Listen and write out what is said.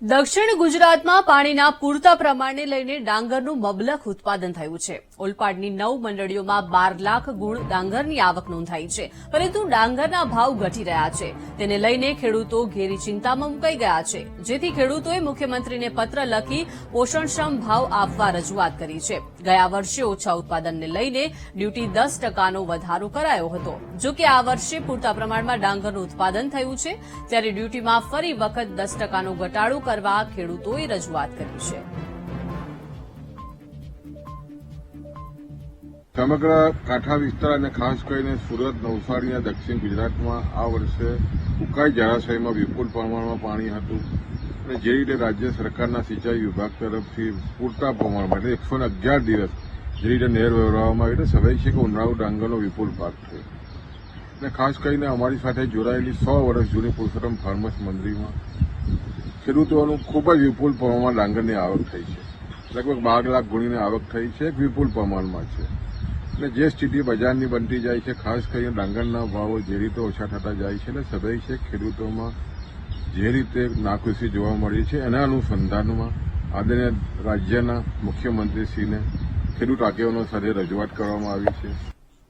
દક્ષિણ ગુજરાતમાં પાણીના પૂરતા પ્રમાણને લઈને ડાંગરનું મબલખ ઉત્પાદન થયું છે. ઓલપાડની 9 મંડળીઓમાં 12 લાખ ગુણ ડાંગરની આવક નોંધાઈ છે, પરંતુ ડાંગરના ભાવ ઘટી રહ્યા છે. તેને લઈને ખેડૂતો ઘેરી ચિંતામાં મુકાઈ ગયા છે, જેથી ખેડૂતોએ મુખ્યમંત્રીને પત્ર લખી પોષણક્ષમ ભાવ આપવા રજૂઆત કરી છે. ગયા વર્ષે ઓછા ઉત્પાદનને લઈને ડ્યુટી 10%નો વધારો કરાયો હતો. જો કે આ વર્ષે પૂરતા પ્રમાણમાં ડાંગરનું ઉત્પાદન થયું છે, ત્યારે ડ્યુટીમાં ફરી વખત 10%નો ઘટાડો કરવા ખેડૂતોએ રજૂઆત કરી છે. સમગ્ર કાંઠા વિસ્તાર અને ખાસ કરીને સુરત, નવસારી અને દક્ષિણ ગુજરાતમાં આ વર્ષે ઉકાઈ જળાશયમાં વિપુલ પ્રમાણમાં પાણી હતું અને જે રીતે રાજ્ય સરકારના સિંચાઈ વિભાગ તરફથી પૂરતા પ્રમાણમાં એટલે 111 દિવસ જે રીતે નહેર વહેવડાવવામાં આવી એટલે સ્વાભાવિક છે કે ઉનાળુ ડાંગરનો વિપુલ પાક થયો. અને ખાસ કરીને અમારી સાથે જોડાયેલી 100 વર્ષ જૂની પુરુષોત્તમ ફાર્મર્સ મંડળીમાં ખેડૂતોનું ખૂબ જ વિપુલ પ્રમાણમાં ડાંગરની આવક થઈ છે. લગભગ 12 લાખ ગુણીની આવક થઈ છે, એક વિપુલ પ્રમાણમાં છે. અને જે સ્થિતિ બજારની બનતી જાય છે, ખાસ કરીને ડાંગરના ભાવો જે રીતે ઓછા થતા જાય છે, એટલે સ્વાભાવિક છે ખેડૂતોમાં જે રીતે નાખુશી જોવા મળી છે, એના અનુસંધાનમાં આદરણીય રાજ્યના મુખ્યમંત્રીશ્રીને ખેડૂત આગેવાનો સાથે રજૂઆત કરવામાં આવી છે.